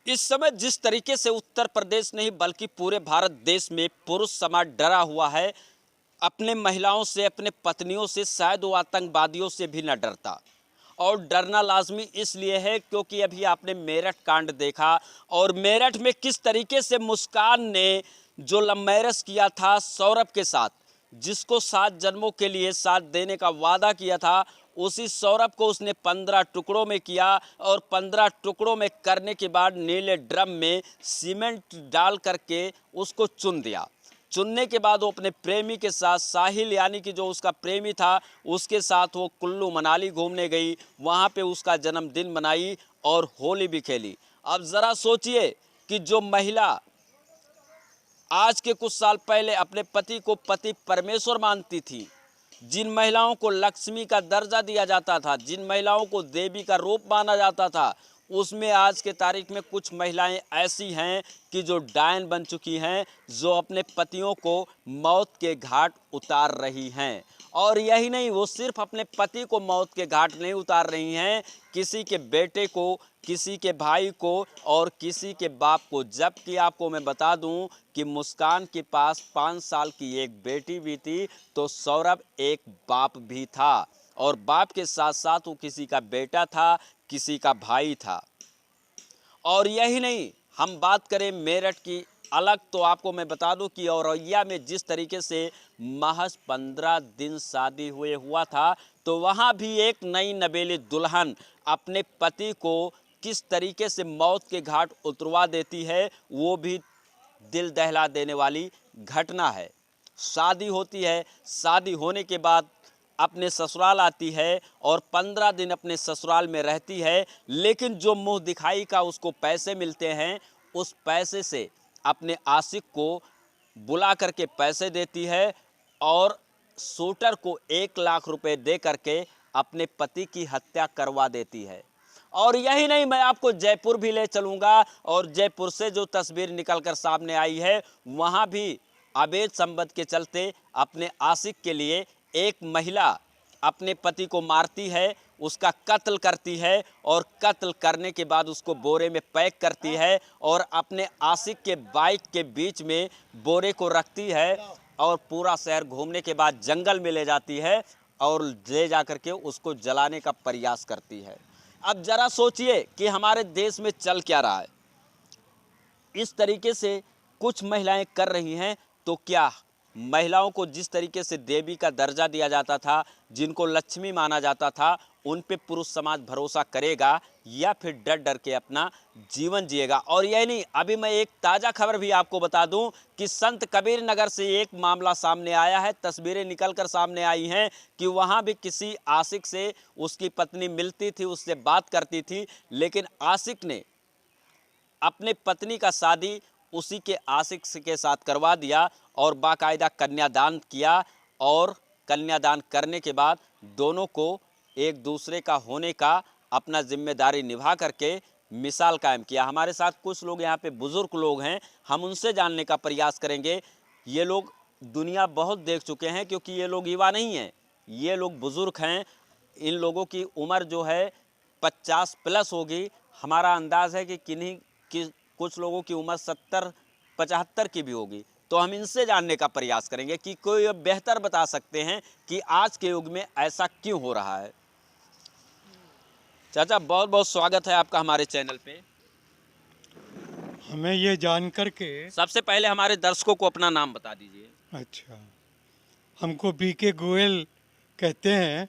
इस समय जिस तरीके से उत्तर प्रदेश नहीं बल्कि पूरे भारत देश में पुरुष समाज डरा हुआ है अपने महिलाओं से, अपने पत्नियों से, शायद वो आतंकवादियों से भी न डरता। और डरना लाजमी इसलिए है क्योंकि अभी आपने मेरठ कांड देखा और मेरठ में किस तरीके से मुस्कान ने जो लव मैरिज किया था सौरभ के साथ, जिसको 7 जन्मों के लिए साथ देने का वादा किया था, उसी सौरभ को उसने 15 टुकड़ों में किया और 15 टुकड़ों में करने के बाद नीले ड्रम में सीमेंट डाल करके उसको चुन दिया। चुनने के बाद वो अपने प्रेमी के साथ, साहिल यानी कि जो उसका प्रेमी था, उसके साथ वो कुल्लू मनाली घूमने गई, वहाँ पे उसका जन्मदिन मनाई और होली भी खेली। अब ज़रा सोचिए कि जो महिला आज के कुछ साल पहले अपने पति को पति परमेश्वर मानती थी, जिन महिलाओं को लक्ष्मी का दर्जा दिया जाता था, जिन महिलाओं को देवी का रूप माना जाता था, उसमें आज के तारीख में कुछ महिलाएं ऐसी हैं कि जो डायन बन चुकी हैं, जो अपने पतियों को मौत के घाट उतार रही हैं। और यही नहीं, वो सिर्फ अपने पति को मौत के घाट नहीं उतार रही हैं, किसी के बेटे को, किसी के भाई को और किसी के बाप को। जबकि आपको मैं बता दूं कि मुस्कान के पास 5 साल की एक बेटी भी थी, तो सौरभ एक बाप भी था और बाप के साथ साथ वो किसी का बेटा था, किसी का भाई था। और यही नहीं, हम बात करें मेरठ की अलग, तो आपको मैं बता दूं कि औरैया में जिस तरीके से महज 15 दिन शादी हुए हुआ था, तो वहां भी एक नई नवेली दुल्हन अपने पति को किस तरीके से मौत के घाट उतरवा देती है, वो भी दिल दहला देने वाली घटना है। शादी होती है, शादी होने के बाद अपने ससुराल आती है और 15 दिन अपने ससुराल में रहती है, लेकिन जो मुंह दिखाई का उसको पैसे मिलते हैं, उस पैसे से अपने आशिक को बुला करके पैसे देती है और शूटर को 1 लाख रुपए दे करके अपने पति की हत्या करवा देती है। और यही नहीं, मैं आपको जयपुर भी ले चलूँगा और जयपुर से जो तस्वीर निकलकर सामने आई है, वहाँ भी अवैध संबंध के चलते अपने आशिक के लिए एक महिला अपने पति को मारती है, उसका कत्ल करती है और कत्ल करने के बाद उसको बोरे में पैक करती है और अपने आशिक के बाइक के बीच में बोरे को रखती है और पूरा शहर घूमने के बाद जंगल में ले जाती है और ले जा कर के उसको जलाने का प्रयास करती है। अब ज़रा सोचिए कि हमारे देश में चल क्या रहा है। इस तरीके से कुछ महिलाएं कर रही हैं, तो क्या महिलाओं को जिस तरीके से देवी का दर्जा दिया जाता था, जिनको लक्ष्मी माना जाता था, उन पे पुरुष समाज भरोसा करेगा या फिर डर डर के अपना जीवन जिएगा? और यही नहीं, अभी मैं एक ताज़ा खबर भी आपको बता दूं कि संत कबीर नगर से एक मामला सामने आया है। तस्वीरें निकलकर सामने आई हैं कि वहां भी किसी आशिक से उसकी पत्नी मिलती थी, उससे बात करती थी, लेकिन आशिक ने अपने पत्नी का शादी उसी के आशिक के साथ करवा दिया और बाकायदा कन्यादान किया और कन्यादान करने के बाद दोनों को एक दूसरे का होने का अपना जिम्मेदारी निभा करके मिसाल कायम किया। हमारे साथ कुछ लोग यहाँ पे बुज़ुर्ग लोग हैं, हम उनसे जानने का प्रयास करेंगे। ये लोग दुनिया बहुत देख चुके हैं क्योंकि ये लोग युवा नहीं हैं, ये लोग बुज़ुर्ग हैं। इन लोगों की उम्र जो है 50 प्लस होगी। हमारा अंदाज़ है कि किन्हीं कि कुछ लोगों की उम्र 70-75 की भी होगी। तो हम इनसे जानने का प्रयास करेंगे कि कोई बेहतर बता सकते हैं कि आज के युग में ऐसा क्यों हो रहा है। चाचा, बहुत बहुत स्वागत है आपका हमारे चैनल पे। हमें ये जान कर के सबसे पहले हमारे दर्शकों को अपना नाम बता दीजिए। अच्छा, हमको बीके गोयल कहते हैं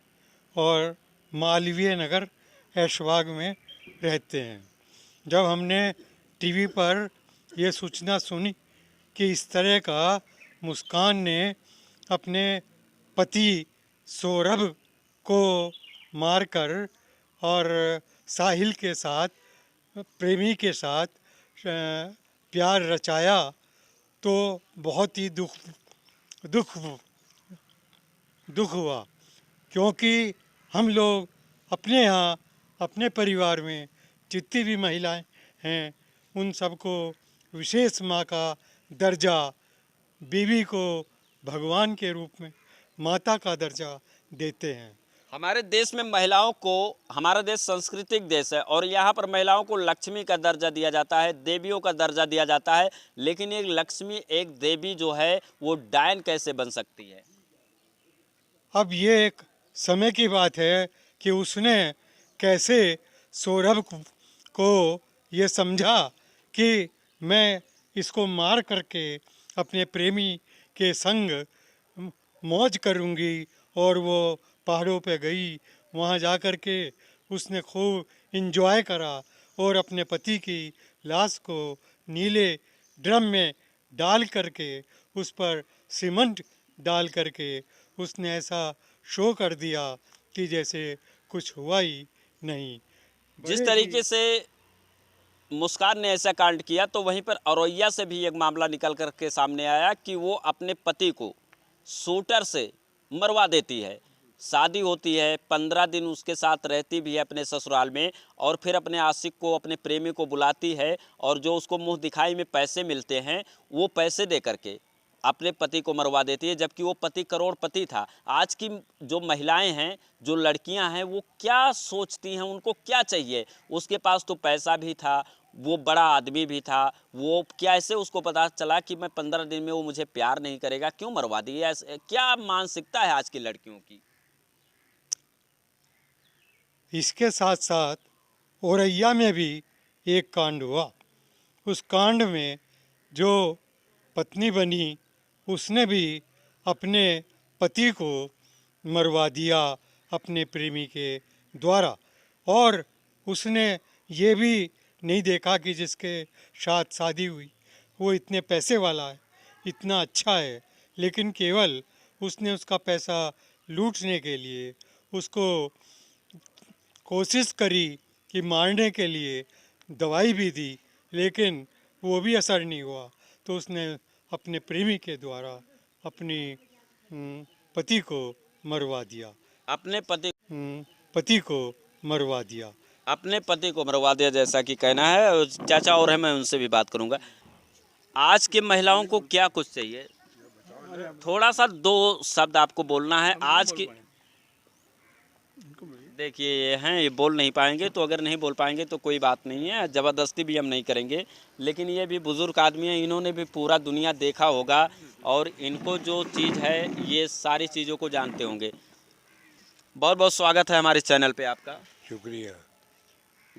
और मालवीय नगर ऐशबाग में रहते हैं। जब हमने टीवी पर ये सूचना सुनी कि इस तरह का मुस्कान ने अपने पति सौरभ को मारकर और साहिल के साथ, प्रेमी के साथ प्यार रचाया, तो बहुत ही दुख हुआ। क्योंकि हम लोग अपने यहाँ अपने परिवार में जितनी भी महिलाएं हैं, उन सबको विशेष माँ का दर्जा, बीवी को भगवान के रूप में माता का दर्जा देते हैं। हमारे देश में महिलाओं को, हमारा देश सांस्कृतिक देश है और यहाँ पर महिलाओं को लक्ष्मी का दर्जा दिया जाता है, देवियों का दर्जा दिया जाता है, लेकिन एक लक्ष्मी, एक देवी जो है वो डायन कैसे बन सकती है? अब ये एक समय की बात है कि उसने कैसे सौरभ को ये समझा कि मैं इसको मार करके अपने प्रेमी के संग मौज करूंगी, और वो पहाड़ों पे गई। वहाँ जा कर के उसने खूब इंजॉय करा और अपने पति की लाश को नीले ड्रम में डाल करके उस पर सीमेंट डाल करके उसने ऐसा शो कर दिया कि जैसे कुछ हुआ ही नहीं। जिस बड़े तरीके ही से मुस्कान ने ऐसा कांड किया, तो वहीं पर औरैया से भी एक मामला निकल कर के सामने आया कि वो अपने पति को शूटर से मरवा देती है। शादी होती है, 15 दिन उसके साथ रहती भी है अपने ससुराल में, और फिर अपने आशिक को, अपने प्रेमी को बुलाती है, और जो उसको मुंह दिखाई में पैसे मिलते हैं वो पैसे दे करके अपने पति को मरवा देती है, जबकि वो पति करोड़पति था। आज की जो महिलाएं हैं, जो लड़कियां हैं, वो क्या सोचती हैं, उनको क्या चाहिए? उसके पास तो पैसा भी था, वो बड़ा आदमी भी था, वो कैसे उसको पता चला कि मैं 15 दिन में वो मुझे प्यार नहीं करेगा, क्यों मरवा दी? ऐसे क्या मानसिकता है आज की लड़कियों की? इसके साथ साथ औरैया में भी एक कांड हुआ। उस कांड में जो पत्नी बनी उसने भी अपने पति को मरवा दिया अपने प्रेमी के द्वारा, और उसने ये भी नहीं देखा कि जिसके साथ शादी हुई वो इतने पैसे वाला है, इतना अच्छा है, लेकिन केवल उसने उसका पैसा लूटने के लिए उसको कोशिश करी कि मारने के लिए दवाई भी दी, लेकिन वो भी असर नहीं हुआ। तो उसने अपने प्रेमी के द्वारा अपनी पति को मरवा दिया। अपने पति पति को मरवा दिया। अपने पति को मरवा दिया, जैसा कि कहना है। और चाचा और है, मैं उनसे भी बात करूंगा। आज के महिलाओं को क्या कुछ चाहिए? थोड़ा सा 2 शब्द आपको बोलना है। आज की देखिए, ये हैं, ये बोल नहीं पाएंगे, तो अगर नहीं बोल पाएंगे तो कोई बात नहीं है, ज़बरदस्ती भी हम नहीं करेंगे। लेकिन ये भी बुज़ुर्ग आदमी हैं, इन्होंने भी पूरा दुनिया देखा होगा और इनको जो चीज़ है ये सारी चीज़ों को जानते होंगे। बहुत बहुत स्वागत है हमारे चैनल पे आपका। शुक्रिया।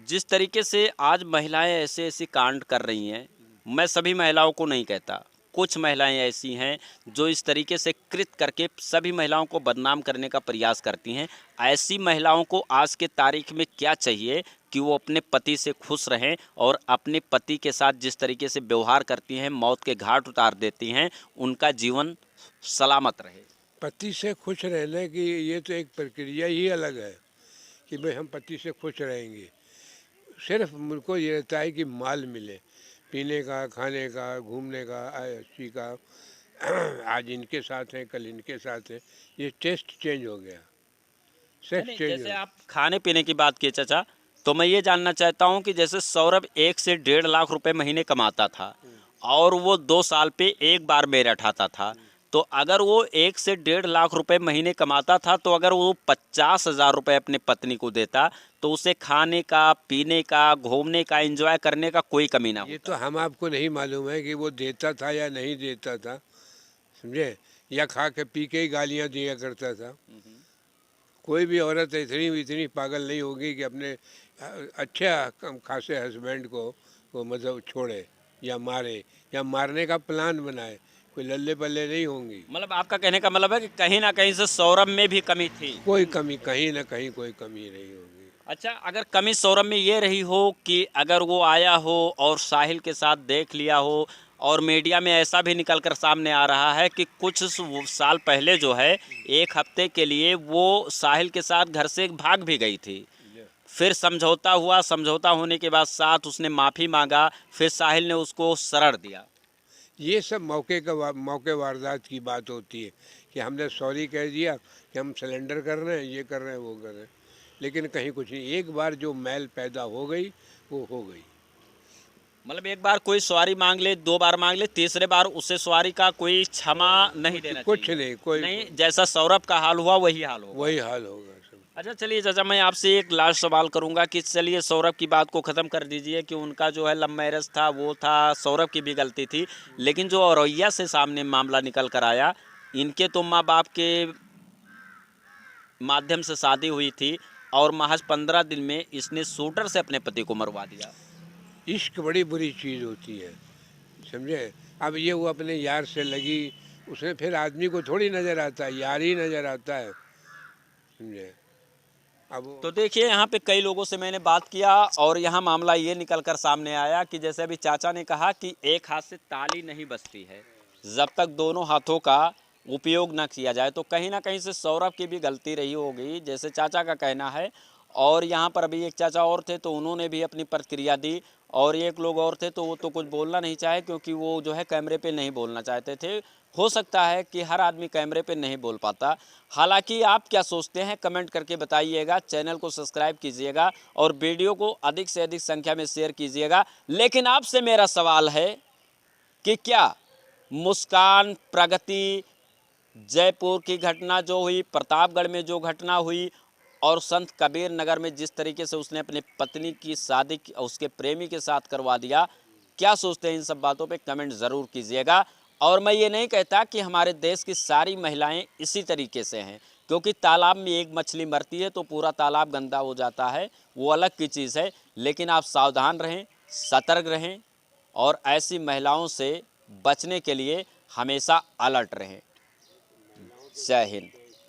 जिस तरीके से आज महिलाएं ऐसे ऐसे कांड कर रही हैं, मैं सभी महिलाओं को नहीं कहता, कुछ महिलाएं ऐसी हैं जो इस तरीके से कृत करके सभी महिलाओं को बदनाम करने का प्रयास करती हैं। ऐसी महिलाओं को आज के तारीख में क्या चाहिए कि वो अपने पति से खुश रहें और अपने पति के साथ जिस तरीके से व्यवहार करती हैं, मौत के घाट उतार देती हैं, उनका जीवन सलामत रहे। पति से खुश रहने की ये तो एक प्रक्रिया ही अलग है कि भाई हम पति से खुश रहेंगे। सिर्फ मुझको ये रहता है कि माल मिले, पीने का, खाने का, घूमने का, ऐसी का। आज इनके साथ हैं, कल इनके साथ हैं, ये टेस्ट चेंज हो गया, सेक्स चेंज हो जैसे गया। आप खाने पीने की बात की चाचा, तो मैं ये जानना चाहता हूँ कि जैसे सौरभ 1 से 1.5 लाख रुपए महीने कमाता था और वो 2 साल पे एक बार मेरठ आता था, तो अगर वो 1 से 1.5 लाख रुपए महीने कमाता था, तो अगर वो 50,000 रुपए अपने पत्नी को देता, तो उसे खाने का, पीने का, घूमने का, एंजॉय करने का कोई कमी ना ये होता। तो हम आपको नहीं मालूम है कि वो देता था या नहीं देता था, समझे, या खा के पी के ही गालियाँ दिया करता था। कोई भी औरत इतनी पागल नहीं होगी कि अपने अच्छे खासे हस्बैंड को मतलब छोड़े या मारे या मारने का प्लान बनाए। कोई लल्ले पल्ले नहीं होंगी। मतलब आपका कहने का मतलब है कि कहीं ना कहीं से सौरभ में भी कमी थी। कोई कमी कहीं ना कहीं कोई कमी नहीं होगी। अच्छा, अगर कमी सौरभ में ये रही हो कि अगर वो आया हो और साहिल के साथ देख लिया हो, और मीडिया में ऐसा भी निकल कर सामने आ रहा है कि कुछ साल पहले जो है 1 हफ्ते के लिए वो साहिल के साथ घर से भाग भी गई थी, फिर समझौता हुआ, समझौता होने के बाद साथ उसने माफ़ी मांगा, फिर साहिल ने उसको शरण दिया। ये सब मौके वारदात की बात होती है कि हमने सॉरी कह दिया कि हम सिलेंडर कर रहे हैं, ये कर रहे हैं, वो कर रहे हैं, लेकिन कहीं कुछ नहीं। एक बार जो मैल पैदा हो गई वो हो गई। मतलब एक बार कोई सॉरी मांग ले, 2 बार मांग ले, तीसरे बार उसे सॉरी का कोई क्षमा नहीं देना कुछ चाहिए। नहीं, कोई नहीं, जैसा सौरभ का हाल हुआ वही हाल होगा। वही हाल होगा सब। अच्छा चलिए चाचा, मैं आपसे एक लास्ट सवाल करूंगा कि चलिए सौरभ की बात को ख़त्म कर दीजिए कि उनका जो है लव मैरिज था, वो था, सौरभ की भी गलती थी, लेकिन जो औरैया से सामने मामला निकल कर आया, इनके तो माँ बाप के माध्यम से शादी हुई थी और महज 15 दिन में इसने शूटर से अपने पति को मरवा दिया। इश्क बड़ी बुरी चीज़ होती है, समझे। अब ये वो अपने यार से लगी, उसमें फिर आदमी को थोड़ी नज़र आता है, यार ही नज़र आता है, समझे। अब तो देखिए यहाँ पे कई लोगों से मैंने बात किया और यहाँ मामला ये निकल कर सामने आया कि जैसे अभी चाचा ने कहा कि एक हाथ से ताली नहीं बजती है, जब तक दोनों हाथों का उपयोग ना किया जाए। तो कहीं ना कहीं से सौरभ की भी गलती रही होगी, जैसे चाचा का कहना है। और यहाँ पर अभी एक चाचा और थे तो उन्होंने भी अपनी प्रतिक्रिया दी, और एक लोग और थे तो वो तो कुछ बोलना नहीं चाहे क्योंकि वो जो है कैमरे पे नहीं बोलना चाहते थे। हो सकता है कि हर आदमी कैमरे पे नहीं बोल पाता। हालांकि आप क्या सोचते हैं कमेंट करके बताइएगा, चैनल को सब्सक्राइब कीजिएगा और वीडियो को अधिक से अधिक संख्या में शेयर कीजिएगा। लेकिन आपसे मेरा सवाल है कि क्या मुस्कान, प्रगति, जयपुर की घटना जो हुई, प्रतापगढ़ में जो घटना हुई और संत कबीर नगर में जिस तरीके से उसने अपनी पत्नी की शादी उसके प्रेमी के साथ करवा दिया, क्या सोचते हैं इन सब बातों पे कमेंट ज़रूर कीजिएगा। और मैं ये नहीं कहता कि हमारे देश की सारी महिलाएं इसी तरीके से हैं, क्योंकि तालाब में एक मछली मरती है तो पूरा तालाब गंदा हो जाता है, वो अलग की चीज़ है। लेकिन आप सावधान रहें, सतर्क रहें और ऐसी महिलाओं से बचने के लिए हमेशा अलर्ट रहें। जय हिंद।